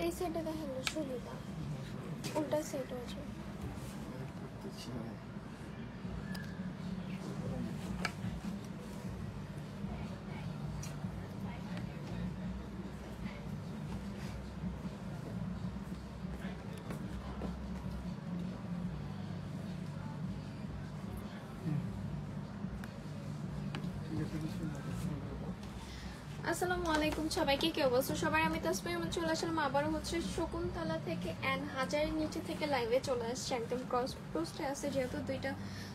এই সাইডে দেখেন সুবিধা উল্টা সাইড আছে আসসালামু আলাইকুম সবাইকে, কি অবস্থা সবাই? আমি তাসমির আহমেদ চলে আসলাম আবারও হচ্ছে শকুন্তলা থেকে এন্ড হাজারের নিচে থেকে লাইভে চলে আসছে। একদম ক্রস পোস্টে আছে, যেহেতু দুইটা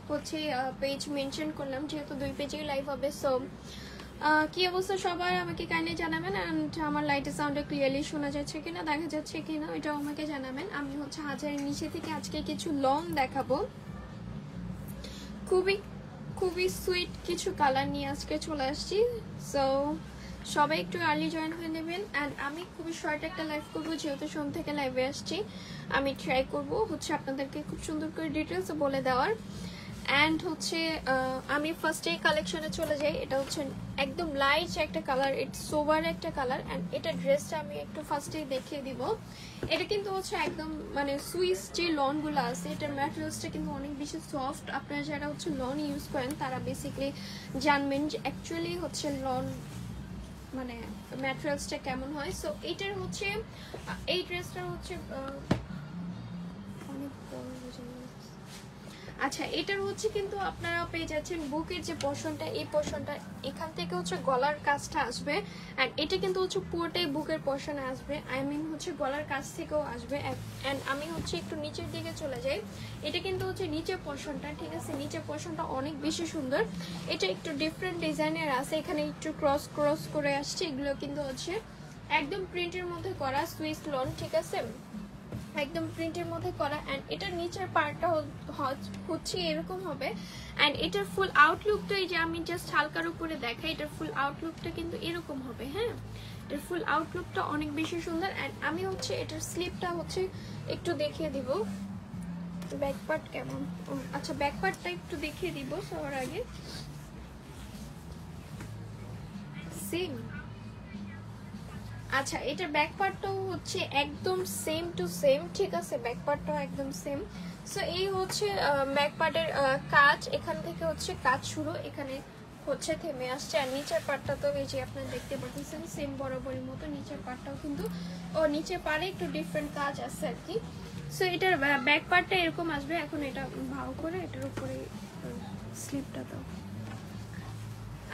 হচ্ছে পেজ মেনশন করলাম, যেহেতু দুই পেজেই লাইভ হবে। সো কি অবস্থা সবাই আমাকে কাইন্ডলি জানাবেন, অ্যান্ড আমার লাইটের সাউন্ডে ক্লিয়ারলি শোনা যাচ্ছে কিনা, দেখা যাচ্ছে কিনা এটাও আমাকে জানাবেন। আমি হচ্ছে হাজারের নিচে থেকে আজকে কিছু লং দেখাবো, খুবই সুইট কিছু কালার নিয়ে আজকে চলে আসছি। সো সবাই একটু আর্লি জয়েন হয়ে নেবেন। অ্যান্ড আমি খুবই শর্ট একটা লাইভ করবো, যেহেতু সোম থেকে লাইভে আসছি। আমি ট্রাই করবো হচ্ছে আপনাদেরকে খুব সুন্দর করে ডিটেলস বলে দেওয়ার। অ্যান্ড হচ্ছে আমি ফার্স্টে কালেকশনে চলে যাই। এটা হচ্ছে একদম লাইট একটা কালার, ইটস সোবার একটা কালার। অ্যান্ড এটা ড্রেসটা আমি একটু ফার্স্টেই দেখিয়ে দিব। এটা কিন্তু হচ্ছে একদম মানে সুইস যে লনগুলো আছে, এটার ম্যাটেরিয়ালসটা কিন্তু অনেক বেশি সফট। আপনারা যারা হচ্ছে লন ইউজ করেন তারা বেসিক্যালি জানবেন যে অ্যাকচুয়ালি হচ্ছে লন মানে ম্যাটেরিয়ালসটা কেমন হয়। সো এইটার হচ্ছে এই ড্রেসটার হচ্ছে অনেক বড় আচ্ছা, এটার হচ্ছে কিন্তু আপনারা পেয়ে যাচ্ছেন বুকের যে পোরশনটা, এই পোরশনটা এখান থেকে হচ্ছে গলার কাজটা আসবে। অ্যান্ড এটা কিন্তু হচ্ছে পুরোটাই বুকের পোরশনে আসবে, আই মিন হচ্ছে গলার কাছ থেকেও আসবে। অ্যান্ড আমি হচ্ছে একটু নিচের দিকে চলে যাই। এটা কিন্তু হচ্ছে নিচের পোরশনটা, ঠিক আছে? নিচের পোরশনটা অনেক বেশি সুন্দর। এটা একটু ডিফারেন্ট ডিজাইনের আছে, এখানে একটু ক্রস করে আসছে। এগুলো কিন্তু হচ্ছে একদম প্রিন্টের মধ্যে করা সুইস লন, ঠিক আছে? একদম প্রিন্টের মধ্যে করা। অ্যান্ড এটার নিচের পার্টটা হচ্ছে এরকম হবে। অ্যান্ড এটার ফুল আউটলুকটা এই যে আমি জাস্ট হালকার উপরে দেখাই, এটার ফুল আউটলুকটা কিন্তু এরকম হবে। হ্যাঁ, এটার ফুল আউটলুকটা অনেক বেশি সুন্দর। অ্যান্ড আমি হচ্ছে এটার স্লিপটা হচ্ছে একটু দেখিয়ে দিব, ব্যাক পার্ট কেমন। আচ্ছা, ব্যাক পার্টটা একটু দেখিয়ে দিব সবার আগে। সেম, আচ্ছা এটার ব্যাক পার্টটাও হচ্ছে একদম সেম টু সেম, ঠিক আছে? ব্যাক পার্টটাও একদম সেম। সো এই হচ্ছে ব্যাক পার্টের কাজ, এখান থেকে হচ্ছে কাজ শুরু, এখানে হচ্ছে থেমে আসছে। আর নিচের পার্টটা তো এই যে আপনারা দেখতে পাচ্ছেন সেম বরাবরের মতো নিচের পার্টটাও কিন্তু নিচের পাড়ে একটু ডিফারেন্ট কাজ আছে আর কি। সো এটার ব্যাক পার্টটা এরকম আসবে। এখন এটা ভাও করে এটার উপরে স্লিপটা দাও।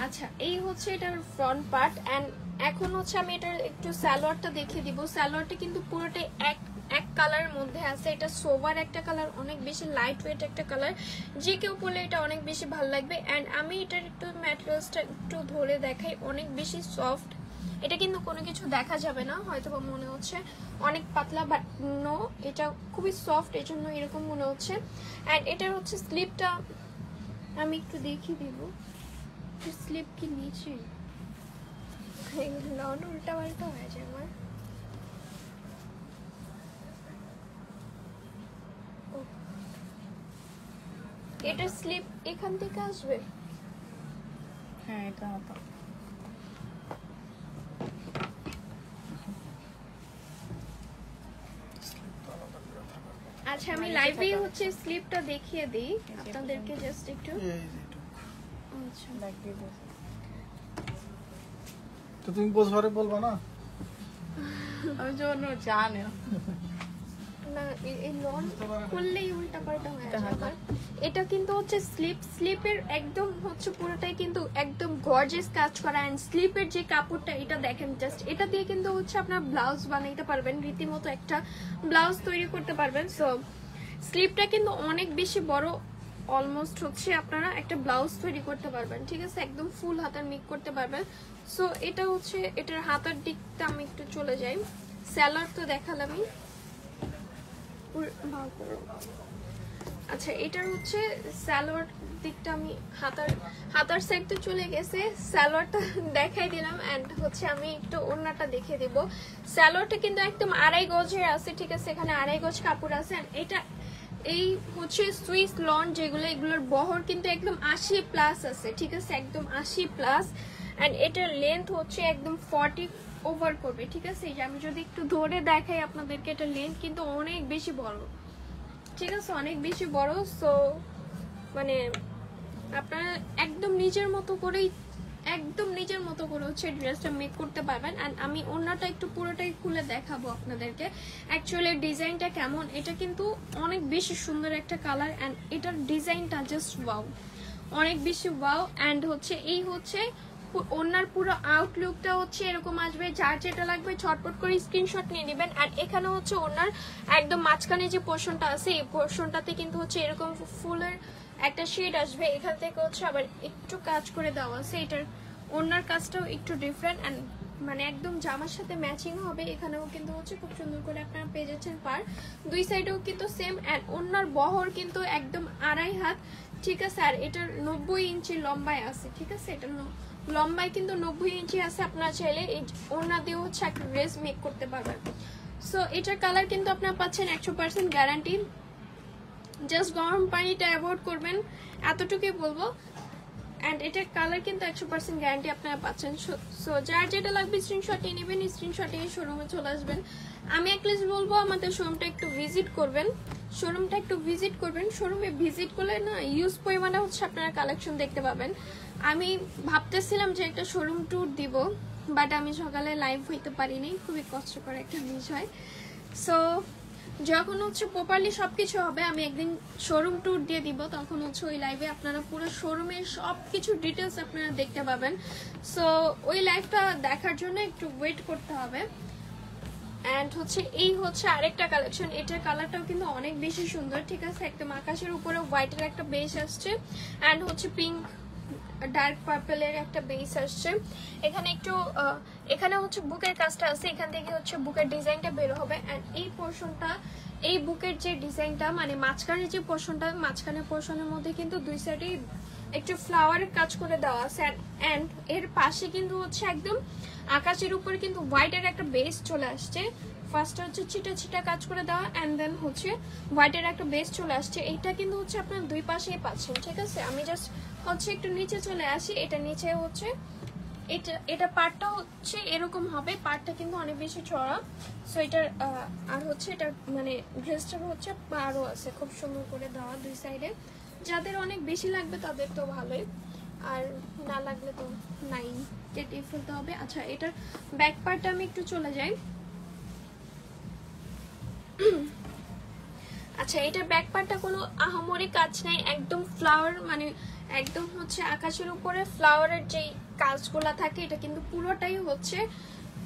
আচ্ছা, এই হচ্ছে এটার ফ্রন্ট পার্ট। অ্যান্ড এখন হচ্ছে আমি এটার একটু সালোয়ারটা দেখিয়ে দিব। সালোয়ারটা কিন্তু পুরোটাই এক কালারের মধ্যে আছে। এটা সোভার একটা কালার, অনেক বেশি লাইট ওয়েট একটা কালার, যে কেউ পরলে এটা অনেক বেশি ভালো লাগবে। অ্যান্ড আমি এটার একটু ম্যাটেরিয়ালসটা একটু ধরে দেখাই, অনেক বেশি সফট। এটা কিন্তু কোনো কিছু দেখা যাবে না, হয়তো বা মনে হচ্ছে অনেক পাতলা, বাট নো, এটা খুবই সফট, এই জন্য এরকম মনে হচ্ছে। অ্যান্ড এটার হচ্ছে স্লিপটা আমি একটু দেখিয়ে দিব। স্লিপ কি নিচে লন উল্টা পাল্টা হয়ে যায় আমার। এটা স্লিপ এখান থেকে আসবে। হ্যাঁ, এটা মতো আচ্ছা, আমি লাইভে হচ্ছে স্লিপটা দেখিয়ে দিই আপনাদেরকে, জাস্ট একটু। আচ্ছা, তো তুমি বোঝারে বলবা না, আমি জন্য জানি না এই লন খুললেই উল্টা পাল্টা হয়ে যাবে। এটা কিন্তু হচ্ছে স্লিপের একদম হচ্ছে পুরোটাই কিন্তু একদম গর্জিয়াস কাজ করা। এন্ড স্লিপের যে কাপড়টা এটা দেখেন, জাস্ট এটা দিয়ে কিন্তু হচ্ছে আপনার ব্লাউজ বানাইতে পারবেন, রীতিমতো একটা ব্লাউজ তৈরি করতে পারবেন। সো স্লিপটা কিন্তু অনেক বেশি বড়, অলমোস্ট হচ্ছে আপনারা একটা ব্লাউজ তৈরি করতে পারবেন, ঠিক আছে? একদম ফুল হাতার মেক করতে পারবেন। সো এটা হচ্ছে এটার হাতার দিকটা আমি একটু চলে যাই। স্যালাড তো দেখালামই। আচ্ছা, এটার হচ্ছে সালোয়ার দিকটা আমি হাতার সাইড তো চলে গেছে, সালোয়ারটা দেখাই দিলাম। এন্ড হচ্ছে আমি একটু ওড়নাটা দেখিয়ে দেব। সালোয়ারটা কিন্তু একদম 2.5 গজের আছে, ঠিক আছে? এখানে 2.5 গজ কাপড় আছে। এটা এই হচ্ছে সুইস লন যেগুলো, এগুলোর বহর কিন্তু একদম 80+ আছে, ঠিক আছে? একদম 80+। এন্ড এটার লেন্থ হচ্ছে একদম ওভার করবে, ঠিক আছে? এই যে আমি যদি একটু ধরে দেখাই আপনাদেরকে, এটা লেন্থ কিন্তু অনেক বেশি বড়, ঠিক আছে, অনেক বেশি বড়। সো মানে আপনারা একদম নিজের মতো করে হচ্ছে ড্রেসটা মেক করতে পারবেন। অ্যান্ড আমি ওড়নাটা একটু পুরোটাই খুলে দেখাবো আপনাদেরকে অ্যাকচুয়ালি ডিজাইনটা কেমন। এটা কিন্তু অনেক বেশি সুন্দর একটা কালার, অ্যান্ড এটার ডিজাইনটা জাস্ট ওয়াও, অনেক বেশি ওয়াও। অ্যান্ড হচ্ছে এই হচ্ছে ওনার পুরো আউটলুকটা হচ্ছে এরকম আসবে। যার যেটা লাগবে ছটপট করে স্ক্রিনশট নিয়ে নেবেন। আর এখানে হচ্ছে ওনার একদম মাঝখানে যে পোর্শনটা আছে এই পোর্শনটাতে কিন্তু হচ্ছে এরকম ফুলের একটা শেড আসবে। এখান থেকে হচ্ছে আবার একটু কাজ করে দেওয়া আছে। এটার ওনার কাজটাও একটু ডিফারেন্ট অ্যান্ড মানে একদম জামার সাথে ম্যাচিং হবে। এখানেও কিন্তু হচ্ছে খুব সুন্দর করে আপনারা পেয়ে যাচ্ছেন পার, দুই সাইডেও কিন্তু সেম। অ্যান্ড ওনার বহর কিন্তু একদম 2.5 হাত, ঠিক আছে। আর এটার 90 ইঞ্চি লম্বায় আছে, ঠিক আছে, এটা লম্বায় কিন্তু 90 ইঞ্চি আছে। আপনারা চাইলে এই ওড়না দিয়ে হচ্ছে একটা ড্রেস মেক করতে পারবেন। সো এটার কালার কিন্তু আপনারা পাচ্ছেন 100% গ্যারান্টি। জাস্ট গরম পানিটা অ্যাভয়েড করবেন, এতটুকুই বলবো। অ্যান্ড এটার কালার কিন্তু 100% গ্যারান্টি আপনারা পাচ্ছেন। সো যার যেটা লাগবে স্ক্রিনশট নিয়ে নেবেন, স্ক্রিনশট নিয়ে শোরুমে চলে আসবেন। আমি অ্যাটলিস্ট বলবো আমাদের শোরুমটা একটু ভিজিট করবেন, শোরুমে ভিজিট করলে না ইউজ পরিমাণে হচ্ছে আপনারা কালেকশন দেখতে পাবেন। আমি ভাবতেছিলাম যে একটা শোরুম ট্যুর দিব, বাট আমি সকালে লাইভ হইতে পারিনি, খুবই কষ্টকর একটা বিষয়। সো যখন হচ্ছে প্রপারলি সবকিছু হবে আমি একদিন শোরুম ট্যুর দিয়ে দিব, তখন হচ্ছে ওই লাইভে আপনারা পুরো শোরুমের সবকিছু ডিটেলস আপনারা দেখতে পাবেন। সো ওই লাইভটা দেখার জন্য একটু ওয়েট করতে হবে। অ্যান্ড হচ্ছে এই হচ্ছে আরেকটা কালেকশন, এটার কালারটাও কিন্তু অনেক বেশি সুন্দর, ঠিক আছে। একদম আকাশের উপরে হোয়াইটের একটা বেস আসছে, অ্যান্ড হচ্ছে পিঙ্ক ডার্ক পার্পলের একটা বেস আসছে। এখানে একটু এখানে হচ্ছে বুকের কাজটা আছে, এখান থেকে হচ্ছে বুকের ডিজাইনটা বের হবে। অ্যান্ড এই পোর্শনটা, এই বুকের যে ডিজাইনটা মানে মাঝখানে যে পোর্শনটা, মাঝখানে পোর্শনের মধ্যে কিন্তু দুই সাইডে একটু ফ্লাওয়ারের কাজ করে দেওয়া আছে। অ্যান্ড এর পাশে কিন্তু হচ্ছে একদম আকাশের উপরে কিন্তু হোয়াইটের একটা বেস চলে আসছে। ফার্স্টে হচ্ছে ছিটা ছিটা কাজ করে দেওয়া, অ্যান্ড দেন হচ্ছে হোয়াইটের একটা বেস চলে আসছে। এইটা কিন্তু হচ্ছে আপনার দুই পাশেই পাচ্ছেন, ঠিক আছে। আমি জাস্ট হচ্ছে একটু নিচে চলে আসি, এটা নিচে হচ্ছে এটা পার্টটা হচ্ছে এরকম হবে, পার্টটা কিন্তু অনেক বেশি চড়া। সো এটার আর হচ্ছে এটা মানে ড্রেসটার হচ্ছে পারও আছে খুব সুন্দর করে দেওয়া দুই সাইডে। যাদের অনেক বেশি লাগবে তাদের তো ভালোই, আর না লাগলে তো নাই, কেটে ফেলতে হবে। আচ্ছা এটার ব্যাক পার্টটা আমি একটু চলে যাই। আচ্ছা এটার ব্যাক পার্টটা কোনো আহামরি কাজ নেই, একদম ফ্লাওয়ার মানে একদম হচ্ছে আকাশের উপরে ফ্লাওয়ারের যেই কাজগুলা থাকে এটা কিন্তু পুরোটাই হচ্ছে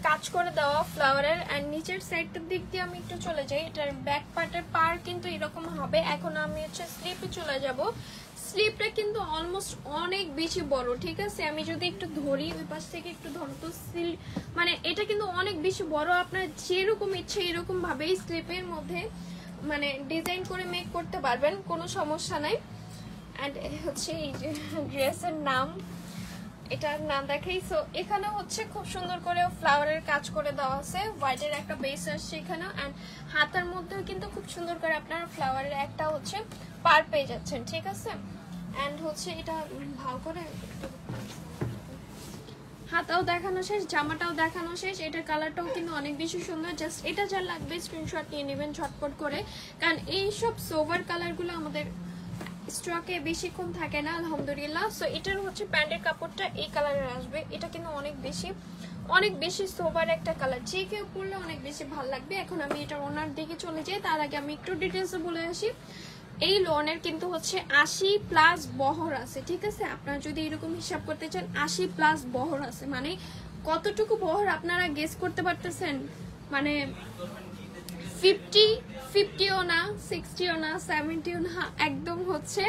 কাজ করে দেওয়া ফ্লাওয়ারের। অ্যান্ড নিচের সাইডটার দিক দিয়ে আমি একটু চলে যাই, এটার ব্যাক পার্টের পার কিন্তু এরকম হবে। এখন আমি হচ্ছে স্লিপে চলে যাব। স্লিপটা কিন্তু অলমোস্ট অনেক বেশি বড়, ঠিক আছে। আমি যদি একটু ধরি ওই পাশ থেকে একটু ধরো তো মানে এটা কিন্তু অনেক বেশি বড়। আপনার যেরকম ইচ্ছে এরকম ভাবেই স্লিপের মধ্যে মানে ডিজাইন করে মেক করতে পারবেন, কোনো সমস্যা নাই। অ্যান্ড হচ্ছে এই যে ড্রেসের নাম, এটার নাম দেখাই। সো এখানে হচ্ছে খুব সুন্দর করে ফ্লাওয়ারের কাজ করে দেওয়া আছে, হোয়াইটের একটা বেস আসছে এখানে। অ্যান্ড হাতার মধ্যেও কিন্তু খুব সুন্দর করে আপনার ফ্লাওয়ারের একটা হচ্ছে পার পেয়ে যাচ্ছেন, ঠিক আছে। অ্যান্ড হচ্ছে এটা ভালো করে হাতাও দেখানো শেষ, জামাটাও দেখানো শেষ। এটার কালারটাও কিন্তু অনেক বেশি সুন্দর। জাস্ট এটা যা লাগবে স্ক্রিনশট নিয়ে নেবেন ঝটপট করে, কারণ এইসব সোভার কালারগুলো আমাদের স্টকে বেশিক্ষণ থাকে না আলহামদুলিল্লাহ। সো এটার হচ্ছে প্যান্টের কাপড়টা এই কালারের আসবে। এটা কিন্তু অনেক বেশি সোভার একটা কালার, যে কেউ পরলে অনেক বেশি ভালো লাগবে। এখন আমি এটার ওনার দিকে চলে যাই, তার আগে আমি একটু ডিটেলসে বলে আসি। এই লোনের কিন্তু হচ্ছে 80+ বহর আছে, ঠিক আছে। আপনারা যদি এরকম হিসাব করতে চান 80+ বহর আছে, মানে কতটুকু বহর আপনারা গেস করতে পারতেছেন? মানে 50ও না, 60ও না, 70ও না, একদম হচ্ছে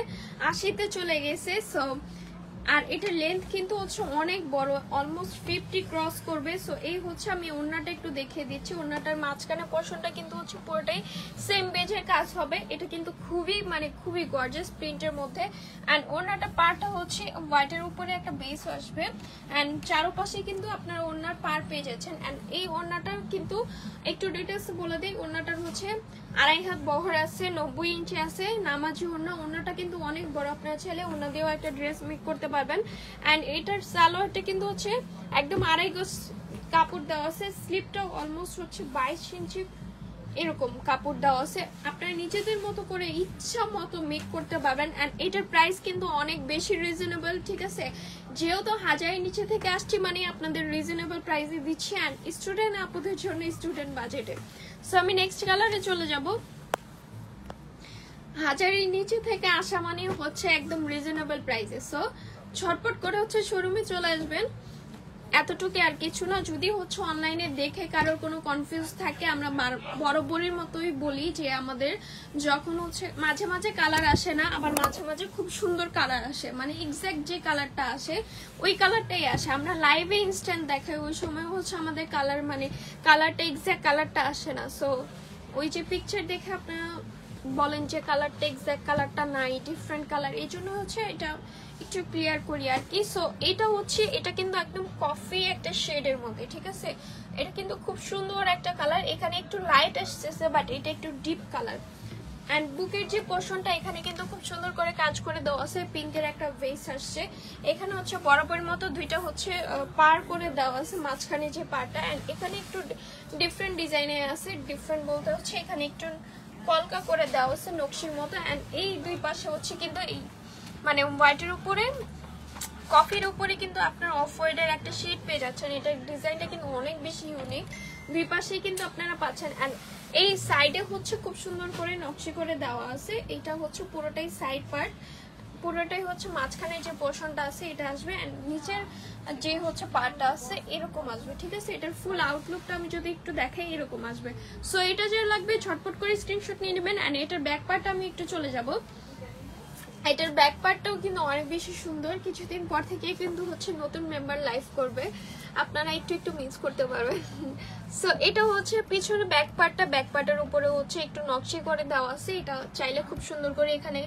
80তে চলে গেছে। সো আর এটার লেন্থ কিন্তু হচ্ছে অনেক বড়, অলমোস্ট 50 ক্রস করবে। সো এই হচ্ছে আমি ওড়নাটা একটু দেখিয়ে দিচ্ছি। ওড়নাটার মাঝখানে পোর্শনটা কিন্তু হচ্ছে পুরোটাই সেম বেজের কাজ হবে। এটা কিন্তু খুবই গর্জিয়াস প্রিন্টের মধ্যে। অ্যান্ড ওড়নাটা পারটা হচ্ছে হোয়াইটের উপরে একটা বেস আসবে, অ্যান্ড চারপাশে কিন্তু আপনার ওড়নার পার পেয়ে যাচ্ছেন। অ্যান্ড এই ওড়নাটার কিন্তু একটু ডিটেলস বলে দিই, ওড়নাটার হচ্ছে 2.5 হাত বহর আছে, 90 ইঞ্চি আছে, নামাজি ওড়না। ওড়নাটা কিন্তু অনেক বড়, আপনার ছেলে ওড়না দিয়েও একটা ড্রেস মেক করতে পারবেন। অ্যান্ড এটার সালোয়ারটা কিন্তু হচ্ছে একদম 2.5 গজ কাপড় দেওয়া আছে, স্লিপটাও অলমোস্ট হচ্ছে 22 ইঞ্চি এরকম কাপড় দেওয়া আছে। আপনারা নিজেদের মতো করে ইচ্ছা মতো মেক করতে পারবেন। অ্যান্ড এটার প্রাইস কিন্তু অনেক বেশি রিজনেবল, ঠিক আছে? যেহেতু হাজারের নিচে থেকে আসছি মানে আপনাদের রিজনেবল প্রাইসে দিচ্ছি, অ্যান্ড স্টুডেন্ট আপুদের জন্য স্টুডেন্ট বাজেটে। সো আমি নেক্সট কালারে চলে যাব। হাজারের নিচে থেকে আসা মানে হচ্ছে একদম রিজনেবল প্রাইসে। সো ছটপট করে হচ্ছে শোরুমে চলে আসবেন, এতটুকু আর কিছু না। যদি হচ্ছে অনলাইনে দেখে কারোর কোনো কনফিউজ থাকে, আমরা বরাবরের মতোই বলি যে আমাদের যখন হচ্ছে মাঝে মাঝে কালার আসে না, আবার মাঝে মাঝে খুব সুন্দর কালার আসে, মানে এক্স্যাক্ট যে কালারটা আসে ওই কালারটাই আসে। আমরা লাইভে ইনস্ট্যান্ট দেখাই, ওই সময় হচ্ছে আমাদের কালার মানে কালারটা এক্স্যাক্ট কালারটা আসে না। সো ওই যে পিকচার দেখে আপনারা বলেন যে কালারটা এক্স্যাক্ট কালারটা নাই, ডিফারেন্ট কালার, এই জন্য হচ্ছে এটা একটু ক্লিয়ার করি আর কি। সো এটা হচ্ছে, এটা কিন্তু একদম কফি একটা শেডের মধ্যে, ঠিক আছে? এটা কিন্তু খুব সুন্দর একটা কালার, এখানে একটু লাইট আসছে বাট এটা একটু ডিপ কালার। অ্যান্ড বুকের যে পোর্শনটা এখানে কিন্তু খুব সুন্দর করে কাজ করে দেওয়া আছে, পিঙ্কের একটা ভেস আসছে। এখানে হচ্ছে বরাবরের মতো দুইটা হচ্ছে পার করে দেওয়া আছে, মাঝখানে যে পারটা। অ্যান্ড এখানে একটু ডিফারেন্ট ডিজাইনে আছে, ডিফারেন্ট বলতে হচ্ছে এখানে একটু কলকা করে দেওয়া আছে নকশির মতো। অ্যান্ড এই দুই পাশে হচ্ছে কিন্তু এই মানে হোয়াইটের উপরে কফির উপরে কিন্তু আপনার অফ হোয়াইটের একটা শেড পেয়ে যাচ্ছেন। এটার ডিজাইনটা কিন্তু অনেক বেশি ইউনিক, দুই পাশেই কিন্তু আপনারা পাচ্ছেন। অ্যান্ড এই সাইডে হচ্ছে খুব সুন্দর করে নকশি করে দেওয়া আছে, এটা হচ্ছে পুরোটাই সাইড পার্ট, পুরোটাই হচ্ছে মাঝখানে যে পোর্শনটা আছে এটা আসবে, অ্যান্ড নিচের যে হচ্ছে পার্টটা আছে এরকম আসবে, ঠিক আছে? এটার ফুল আউটলুকটা আমি যদি একটু দেখাই এরকম আসবে। সো এটা যে লাগবে ঝটপট করে স্ক্রিনশট নিয়ে নেবেন। অ্যান্ড এটার ব্যাক পার্টটা আমি একটু চলে যাব। এটার ব্যাক পার্টটাও কিন্তু অনেক বেশি সুন্দর, কিছুদিন পর থেকে কিন্তু হচ্ছে নতুন মেম্বার লাইভ করবে, আপনারা একটু একটু মিস করতে পারবেন। সো এটা হচ্ছে পিছনে ব্যাক পার্টটা, ব্যাক পার্টের উপরে হচ্ছে একটু নকশি করে দেওয়া আছে। এটা চাইলে খুব সুন্দর করে এখানে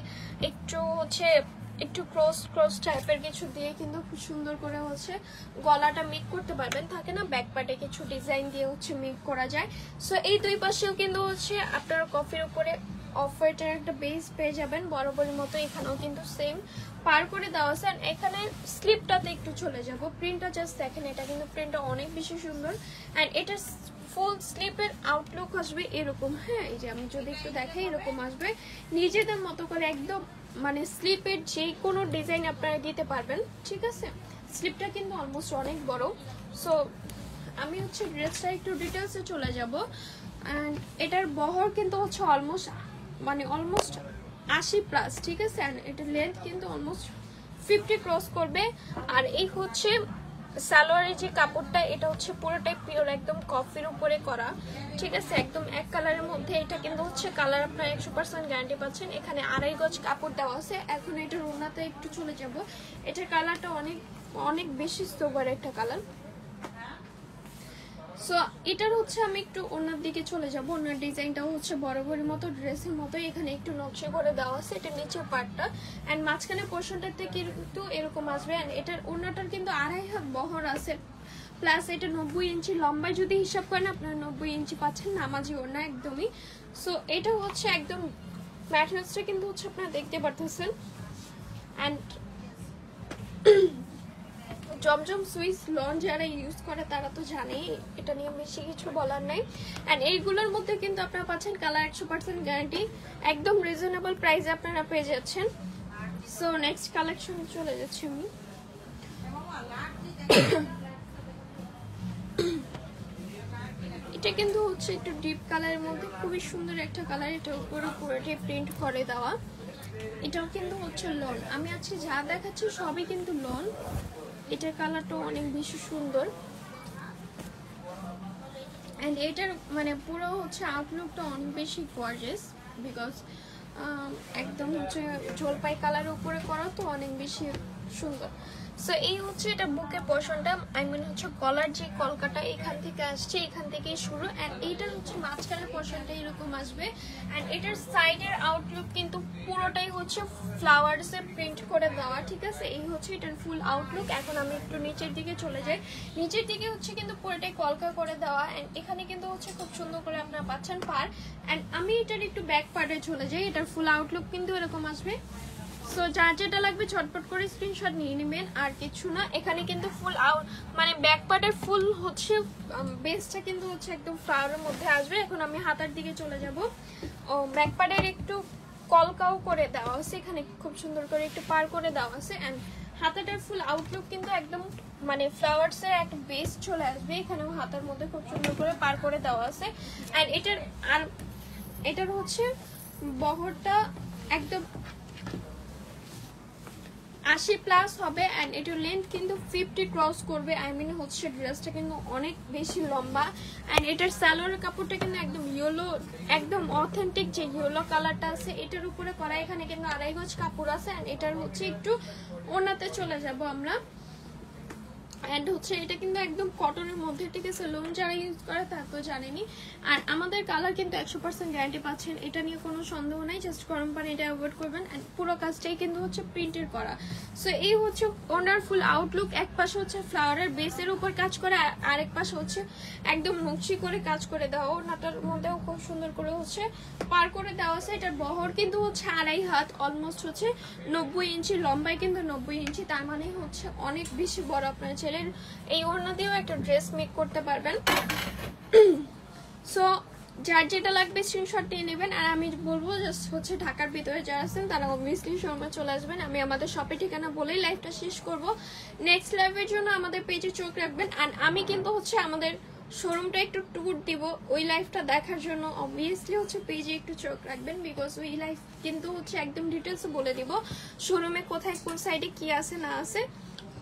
একটু হচ্ছে একটু ক্রস ক্রস টাইপের কিছু দিয়ে কিন্তু খুব সুন্দর করে হচ্ছে গলাটা মেক করতে পারবেন, থাকে না ব্যাক পার্টে কিছু ডিজাইন দিয়ে হচ্ছে মেক করা যায়। সো এই দুই পাশেও কিন্তু হচ্ছে আপনারা কফির উপরে অফ হোয়াইটের একটা বেস পেয়ে যাবেন, বরাবরের মতো এখানেও কিন্তু সেম পার করে দেওয়া আছে। আর এখানে স্লিপটাতে একটু চলে যাব, প্রিন্টটা জাস্ট দেখেন, এটা কিন্তু প্রিন্টটা অনেক বেশি সুন্দর। অ্যান্ড এটা ফুল স্লিপের আউটলুক আসবে এরকম, হ্যাঁ এই যে আমি যদি একটু দেখাই এরকম আসবে, নিজেদের মতো করে একদম মানে স্লিপের যে কোনো ডিজাইন আপনারা দিতে পারবেন, ঠিক আছে? স্লিপটা কিন্তু অলমোস্ট অনেক বড়। সো আমি হচ্ছে ড্রেসটা একটু ডিটেলসে চলে যাব। অ্যান্ড এটার বহর কিন্তু হচ্ছে অলমোস্ট 80+, ঠিক আছে? অ্যান্ড এটার লেন্থ কিন্তু অলমোস্ট 50 ক্রস করবে। আর এই হচ্ছে সালোয়ারের যে কাপড়টা, এটা হচ্ছে পুরোটাই পিওর একদম কফির উপরে করা, ঠিক আছে? একদম এক কালারের মধ্যে, এটা কিন্তু হচ্ছে কালার আপনার 100% গ্যারান্টি পাচ্ছেন। এখানে 2.5 গজ কাপড় দেওয়া আছে। এখন এটার ওড়নাতে একটু চলে যাব, এটার কালারটা অনেক অনেক বেশি সোবার একটা কালার। সো এটার হচ্ছে আমি একটু ওনার দিকে চলে যাব। ওনার ডিজাইনটাও হচ্ছে বরাবরের মতো ড্রেসের মতোই, এখানে একটু নকশা করে দেওয়া আছে, এটা নিচের পার্টটা। অ্যান্ড মাঝখানে পোর্শনটার থেকে কিন্তু এরকম আসবে। অ্যান্ড এটার ওনাটার কিন্তু 2.5 হাত বহর আছে, প্লাস এটা 90 ইঞ্চি লম্বায় যদি হিসাব করেন আপনারা 90 ইঞ্চি পাচ্ছেন নামাজি ওড়না একদমই। সো এটা হচ্ছে একদম ম্যাটেরিয়ালসটা কিন্তু হচ্ছে আপনারা দেখতে পারতেছেন। অ্যান্ড জমজম সুইস লন যারা ইউজ করে তারা তো জানেই, এটা নিয়ে বেশি কিছু বলার নাই। অ্যান্ড এইগুলোর মধ্যে কিন্তু আপনারা পাচ্ছেন কালার 100% গ্যারান্টি, একদম রিজনেবল প্রাইসে আপনারা পেয়ে যাচ্ছেন। সো নেক্সট কালেকশন চলে যাচ্ছি আমি। এটা কিন্তু হচ্ছে একটু ডিপ কালারের মধ্যে, খুবই সুন্দর একটা কালার, এটা উপরে পুরোটাই প্রিন্ট করে দেওয়া। এটাও কিন্তু হচ্ছে লন, আমি আজকে যা দেখাচ্ছি সবই কিন্তু লন। এটার কালারটা অনেক বেশি সুন্দর। অ্যান্ড এটার মানে পুরো হচ্ছে আউটলুকটা অনেক বেশি গর্জিয়াস, বিকজ একদম হচ্ছে জলপাই কালারের উপরে করা, তো অনেক বেশি সুন্দর। সো এই হচ্ছে এটা বুকের পোর্শনটা, আই মিন হচ্ছে গলার যে কলকাটা এখান থেকে আসছে, এখান থেকেই শুরু। অ্যান্ড এইটার হচ্ছে মাঝখানের পোর্শনটা এরকম আসবে। অ্যান্ড এটার সাইডের আউটলুক কিন্তু পুরোটাই হচ্ছে ফ্লাওয়ার্সের প্রিন্ট করে দেওয়া, ঠিক আছে? এই হচ্ছে এটার ফুল আউটলুক। এখন আমি একটু নিচের দিকে চলে যাই, নিচের দিকে হচ্ছে কিন্তু পুরোটাই কলকা করে দেওয়া। অ্যান্ড এখানে কিন্তু হচ্ছে খুব সুন্দর করে আপনারা পাচ্ছেন পার। অ্যান্ড আমি এটার একটু ব্যাক পার্টে চলে যাই, এটার ফুল আউটলুক কিন্তু এরকম আসবে। সো সো যার যেটা লাগবে ঝটপট করে স্ক্রিনশট নিয়ে নেবেন, আর কিছু না। এখানে কিন্তু ফুল আউট মানে ব্যাক পার্টের ফুল হচ্ছে বেসটা কিন্তু হচ্ছে একদম ফ্লাওয়ারের মধ্যে আসবে। এখন আমি হাতার দিকে চলে যাব। ও ব্যাক পার্টের একটু কলকাও করে দেওয়া আছে, এখানে খুব সুন্দর করে একটু পার করে দেওয়া আছে। অ্যান্ড হাতাটার ফুল আউটলুক কিন্তু একদম মানে ফ্লাওয়ার্সের একটা বেস চলে আসবে। এখানেও হাতার মধ্যে খুব সুন্দর করে পার করে দেওয়া আছে। অ্যান্ড এটার হচ্ছে বহরটা একদম 80+ হবে। অ্যান্ড এটার লেন্থ কিন্তু 50 ক্রস করবে। আই মিন হচ্ছে ড্রেসটা কিন্তু অনেক বেশি লম্বা। অ্যান্ড এটার সালোয়ারের কাপড়টা কিন্তু একদম ইয়েলো, একদম অথেন্টিক যে ইয়েলো কালারটা আছে এটার উপরে করা। এখানে কিন্তু 2.5 গজ কাপড় আছে। অ্যান্ড এটার হচ্ছে একটু ওনাতে চলে যাব আমরা। অ্যান্ড হচ্ছে এটা কিন্তু একদম কটনের মধ্যে, ঠিক আছে? লোন যারা ইউজ করে তারা তো জানেনি। আর আমাদের কালার কিন্তু 100% গ্যারান্টি পাচ্ছেন, এটা নিয়ে কোনো সন্দেহ নাই। জাস্ট গরম পানি এটা অ্যাভয়েড করবেন। অ্যান্ড পুরো কাজটাই কিন্তু হচ্ছে প্রিন্টের করা। সো এই হচ্ছে ওয়ান্ডারফুল আউটলুক। এক পাশে হচ্ছে ফ্লাওয়ারের বেসের উপর কাজ করে, আর এক পাশে হচ্ছে একদম নকশি করে কাজ করে দেওয়া। ওনাটার মধ্যেও খুব সুন্দর করে হচ্ছে পার করে দেওয়া আছে। এটার বহর কিন্তু হচ্ছে 2.5 হাত, অলমোস্ট হচ্ছে 90 ইঞ্চি, লম্বায় কিন্তু 90 ইঞ্চি। তার মানে হচ্ছে অনেক বেশি বড়। আপনার ছেলের এই ওড়না দিয়েও একটা ড্রেস মেক করতে পারবেন। সো যার যেটা লাগবে স্ক্রিনশট নিয়ে নেবেন। আর আমি বলবো জাস্ট হচ্ছে ঢাকার ভিতরে যারা আছেন তারা অবভিয়াসলি শোরুমে চলে আসবেন। আমি আমাদের শপে ঠিকানা বলেই লাইভটা শেষ করব। নেক্সট লাইভের জন্য আমাদের পেজে চোখ রাখবেন। আর আমি কিন্তু হচ্ছে আমাদের শোরুমটা একটু ট্যুর দিব, ওই লাইভটা দেখার জন্য অবভিয়াসলি হচ্ছে পেজে একটু চোখ রাখবেন। বিকজ ওই লাইভ কিন্তু হচ্ছে একদম ডিটেলস বলে দিব শোরুমে কোথায় কোন সাইডে কি আছে না আছে,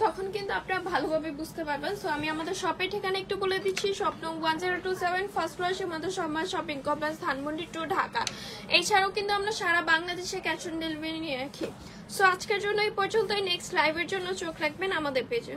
তখন কিন্তু আপনারা ভালোভাবে বুঝতে পারবেন। সো আমি আমাদের শপের ঠিকানা একটু বলে দিচ্ছি। শপ নং 1027, ফার্স্ট ফ্লোর সীমান্ত সম্মান শপিং কমপ্লেক্স, ধানমন্ডি 2, ঢাকা। এছাড়াও কিন্তু আমরা সারা বাংলাদেশে ক্যাশ অন ডেলিভারি নিয়ে রাখি। সো আজকের জন্য এই পর্যন্তই। নেক্সট লাইভের জন্য চোখ রাখবেন আমাদের পেজে।